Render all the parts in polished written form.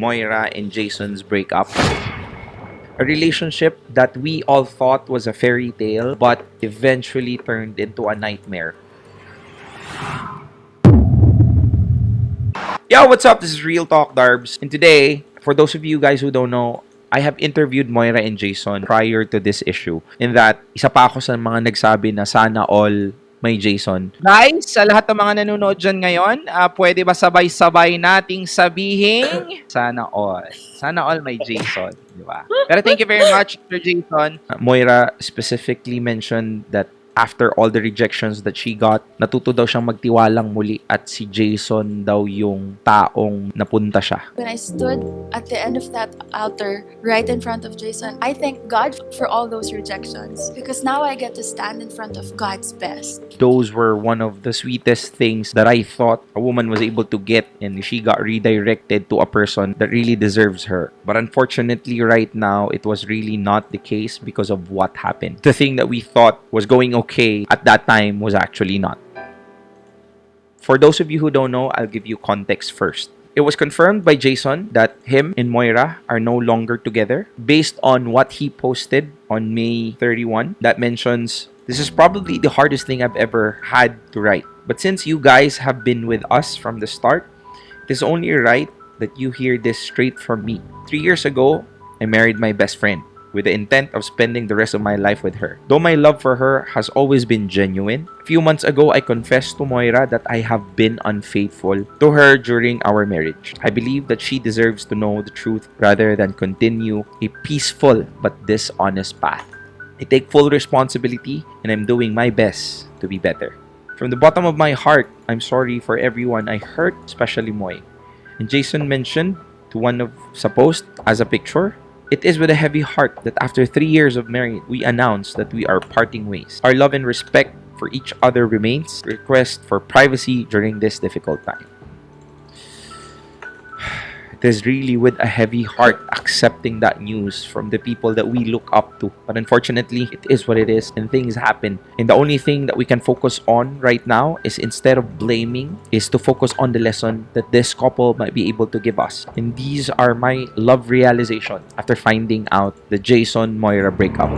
Moira and Jason's breakup. A relationship that we all thought was a fairy tale but eventually turned into a nightmare. Yo, what's up? This is Real Talk Darbs. And today, for those of you guys who don't know, I have interviewed Moira and Jason prior to this issue. In that, isa pa ako sa mga nagsabi na sana all may Jason. Guys, sa lahat ng mga nanonood dyan ngayon, pwede ba sabay-sabay nating sabihin? Sana all. Sana all may Jason. Di ba? Pero thank you very much, Sir Jason. Moira specifically mentioned that after all the rejections that she got, natuto daw siyang magtiwalang muli at si Jason daw yung taong napunta siya. When I stood at the end of that altar, right in front of Jason, I thank God for all those rejections because now I get to stand in front of God's best. Those were one of the sweetest things that I thought a woman was able to get, and she got redirected to a person that really deserves her. But unfortunately, right now, it was really not the case because of what happened. The thing that we thought was going okay at that time was actually not. For those of you who don't know, I'll give you context first. It was confirmed by Jason that him and Moira are no longer together based on what he posted on May 31 that mentions, "This is probably the hardest thing I've ever had to write. But since you guys have been with us from the start, it is only right that you hear this straight from me. 3 years ago, I married my best friend with the intent of spending the rest of my life with her. Though my love for her has always been genuine, a few months ago I confessed to Moira that I have been unfaithful to her during our marriage. I believe that she deserves to know the truth rather than continue a peaceful but dishonest path. I take full responsibility and I'm doing my best to be better. From the bottom of my heart, I'm sorry for everyone I hurt, especially Moy." And Jason mentioned to one of sa post as a picture, "It is with a heavy heart that after 3 years of marriage, we announce that we are parting ways. Our love and respect for each other remains. Request for privacy during this difficult time." It is really with a heavy heart accepting that news from the people that we look up to. But unfortunately, it is what it is and things happen. And the only thing that we can focus on right now is, instead of blaming, is to focus on the lesson that this couple might be able to give us. And these are my love realization after finding out the Jason Moira breakup.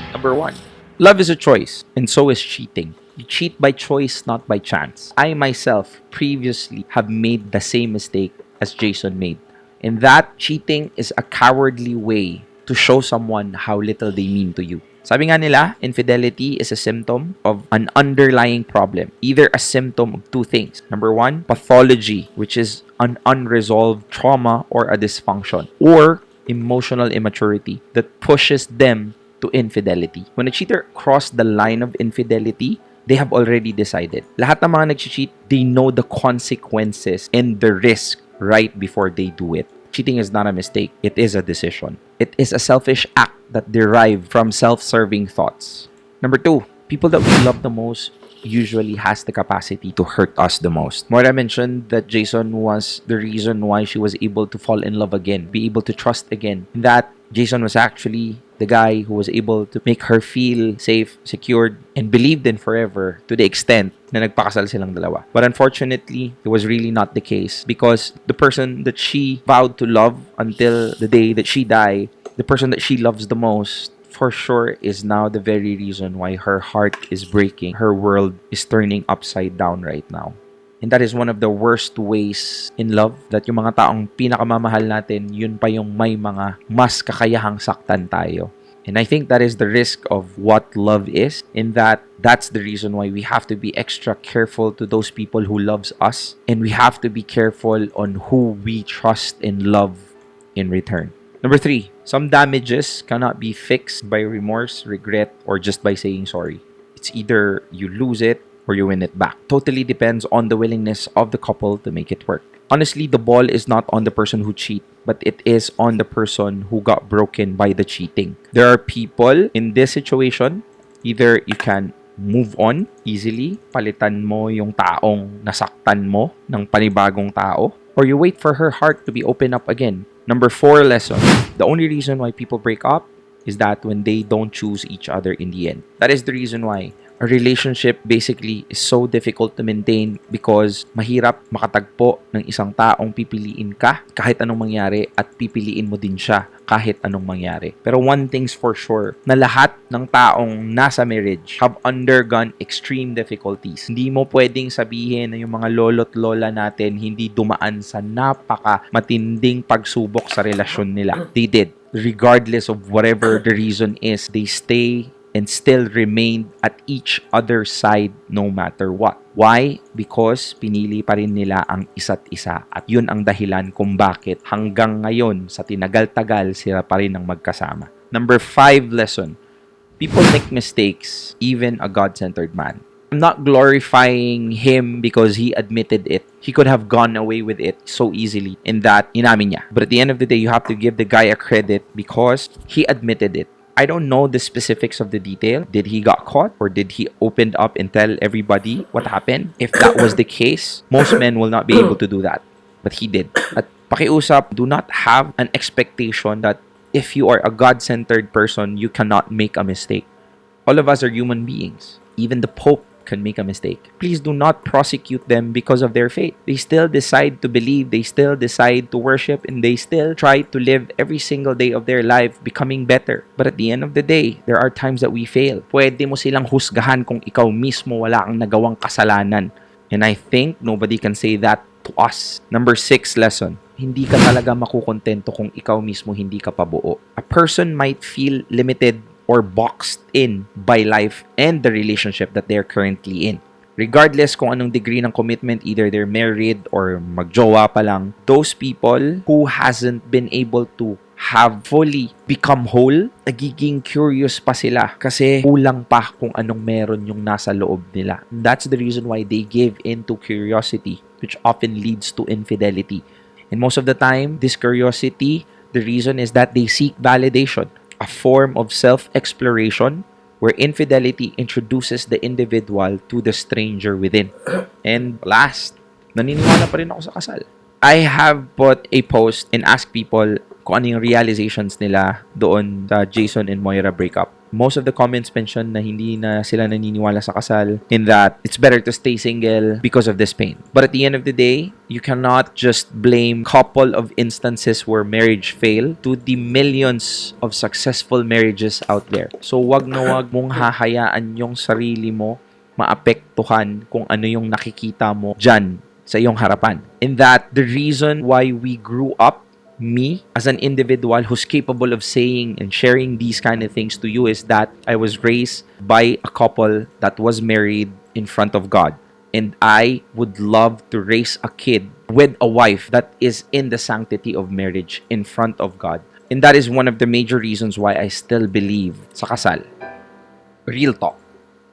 Number 1. Love is a choice, and so is cheating. You cheat by choice, not by chance. I myself previously have made the same mistake as Jason made. And that cheating is a cowardly way to show someone how little they mean to you. Sabi nga nila, infidelity is a symptom of an underlying problem. Either a symptom of two things. Number 1, pathology, which is an unresolved trauma or a dysfunction. Or emotional immaturity that pushes them to infidelity. When a cheater crossed the line of infidelity, they have already decided. Lahat ng mga nag-cheat, they know the consequences and the risk right before they do it. Cheating is not a mistake. It is a decision. It is a selfish act that derived from self-serving thoughts. Number 2, people that we love the most usually has the capacity to hurt us the most. Moira mentioned that Jason was the reason why she was able to fall in love again, be able to trust again. That Jason was actually the guy who was able to make her feel safe, secured, and believed in forever, to the extent na nagpakasal silang dalawa. But unfortunately, it was really not the case, because the person that she vowed to love until the day that she died, the person that she loves the most, for sure is now the very reason why her heart is breaking. Her world is turning upside down right now. And that is one of the worst ways in love, that yung mga taong pinakamamahal natin, yun pa yung may mga mas kakayahang saktan tayo. And I think that is the risk of what love is, in that that's the reason why we have to be extra careful to those people who loves us, and we have to be careful on who we trust and love in return. Number 3, some damages cannot be fixed by remorse, regret, or just by saying sorry. It's either you lose it or you win it back. Totally depends on the willingness of the couple to make it work. Honestly, the ball is not on the person who cheat, but it is on the person who got broken by the cheating. There are people in this situation, either you can move on easily, palitan mo yung taong nasaktan mo ng panibagong tao, or you wait for her heart to be opened up again. Number 4 lesson, the only reason why people break up is that when they don't choose each other in the end. That is the reason why A relationship basically is so difficult to maintain because mahirap makatagpo ng isang taong pipiliin ka kahit anong mangyari at pipiliin mo din siya kahit anong mangyari. Pero one thing's for sure, na lahat ng taong nasa marriage have undergone extreme difficulties. Hindi mo pwedeng sabihin na yung mga lolo't lola natin hindi dumaan sa napaka matinding pagsubok sa relasyon nila. They did. Regardless of whatever the reason is, they stay and still remained at each other's side no matter what. Why? Because pinili pa rin nila ang isa't isa at yun ang dahilan kung bakit hanggang ngayon sa tinagal-tagal sila pa rin ang magkasama. Number 5 lesson. People make mistakes, even a God-centered man. I'm not glorifying him because he admitted it. He could have gone away with it so easily in that inamin niya. But at the end of the day, you have to give the guy a credit because he admitted it. I don't know the specifics of the detail. Did he got caught or did he open up and tell everybody what happened? If that was the case, most men will not be able to do that. But he did. At pakiusap, do not have an expectation that if you are a God-centered person, you cannot make a mistake. All of us are human beings. Even the Pope can make a mistake. Please do not prosecute them because of their faith. They still decide to believe, they still decide to worship, and they still try to live every single day of their life becoming better. But at the end of the day, there are times that we fail. Pwede mo silang husgahan kung ikaw mismo wala kang nagawang kasalanan. And I think nobody can say that to us. Number 6 lesson. Hindi ka talaga makukontento kung ikaw mismo hindi ka pabuo. A person might feel limited or boxed in by life and the relationship that they're currently in. Regardless kung anong degree ng commitment, either they're married or magjowa pa lang, those people who hasn't been able to have fully become whole, nagiging curious pa sila kasi kulang pa kung anong meron yung nasa loob nila. That's the reason why they give into curiosity, which often leads to infidelity. And most of the time, this curiosity, the reason is that they seek validation. A form of self-exploration where infidelity introduces the individual to the stranger within. And last, naniniwala pa rin ako sa kasal. I have put a post and asked people kung ano yung realizations nila doon sa Jason and Moira breakup. Most of the comments mentioned na hindi na sila naniniwala sa kasal, in that it's better to stay single because of this pain. But at the end of the day, you cannot just blame couple of instances where marriage failed to the millions of successful marriages out there. So wag na wag mong hahayaan yung sarili mo maapektuhan kung ano yung nakikita mo dyan sa iyong harapan. In that, the reason why we grew up, me as an individual who's capable of saying and sharing these kind of things to you, is that I was raised by a couple that was married in front of God. And I would love to raise a kid with a wife that is in the sanctity of marriage in front of God. And that is one of the major reasons why I still believe sa kasal. Real talk.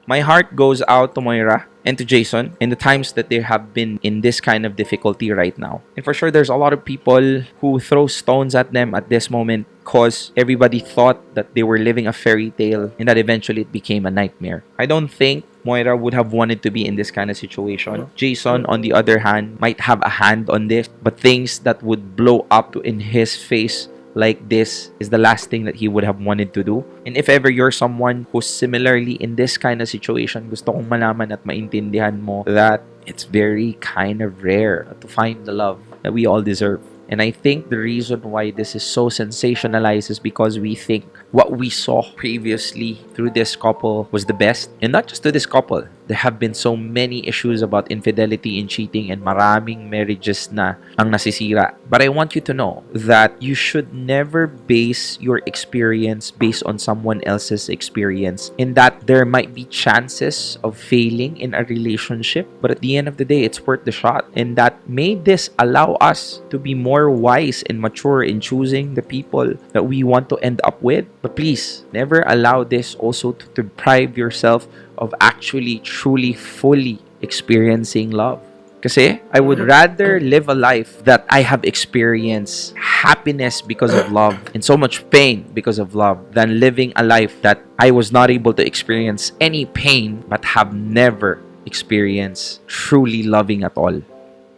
My heart goes out to Moira and to Jason in the times that they have been in this kind of difficulty right now. And for sure, there's a lot of people who throw stones at them at this moment because everybody thought that they were living a fairy tale and that eventually it became a nightmare. I don't think Moira would have wanted to be in this kind of situation. Jason, on the other hand, might have a hand on this, but things that would blow up in his face like this is the last thing that he would have wanted to do. And if ever you're someone who's similarly in this kind of situation, gusto kong malaman at maintindihan mo that it's very kind of rare to find the love that we all deserve. And I think the reason why this is so sensationalized is because we think what we saw previously through this couple was the best. And not just to this couple. There have been so many issues about infidelity and cheating, and maraming marriages na ang nasisira. But I want you to know that you should never base your experience based on someone else's experience, in that there might be chances of failing in a relationship, but at the end of the day, it's worth the shot. And that may this allow us to be more wise and mature in choosing the people that we want to end up with. But please, never allow this also to deprive yourself of actually, truly, fully experiencing love. Kasi I would rather live a life that I have experienced happiness because of love and so much pain because of love than living a life that I was not able to experience any pain but have never experienced truly loving at all.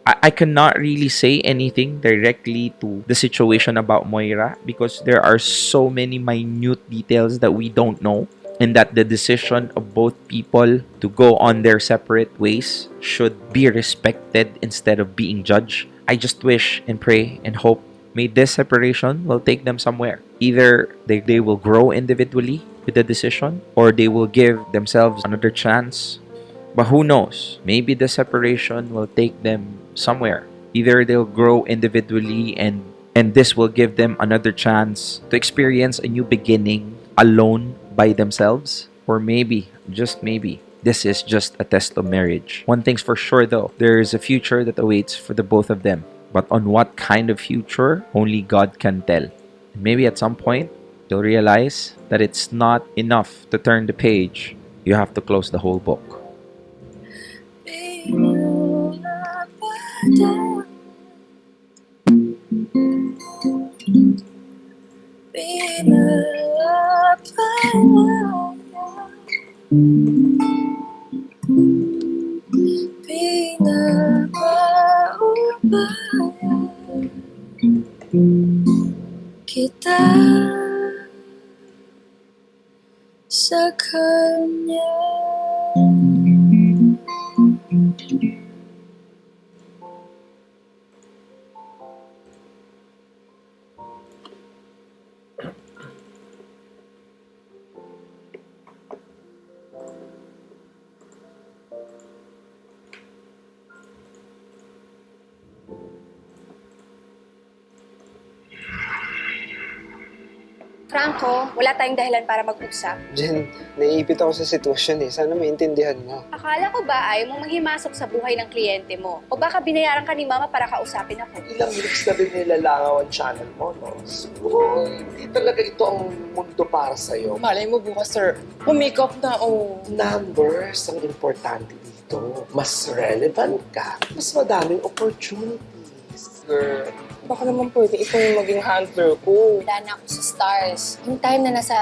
I cannot really say anything directly to the situation about Moira because there are so many minute details that we don't know. and that the decision of both people to go on their separate ways should be respected instead of being judged. I just wish and pray and hope may this separation will take them somewhere. Either they will grow individually with the decision, or they will give themselves another chance. But who knows? Maybe the separation will take them somewhere. Either they'll grow individually, and this will give them another chance to experience a new beginning alone by themselves, or maybe, just maybe, this is just a test of marriage. One thing's for sure though, there is a future that awaits for the both of them. But on what kind of future, only God can tell. And maybe at some point, you'll realize that it's not enough to turn the page. You have to close the whole book. Kita sa Kanya. Franco, wala tayong dahilan para mag-usap. Jen, naiipit ako sa sitwasyon eh. Sana maintindihan mo. Akala ko ba ayaw mong manghimasok sa buhay ng kliyente mo? O baka binayaran ka ni Mama para kausapin ako? Ilang weeks na din nilalangaw ang channel mo, no? Siguro, hindi talaga ito ang mundo para sa'yo. Malay mo bukas, sir. Pumikop na, oh. Numbers ang importante dito. Mas relevant ka. Mas madaming opportunities. Girl, baka naman pwede ikaw yung maging handler ko. Wala na ako sa stars. Yung time na nasa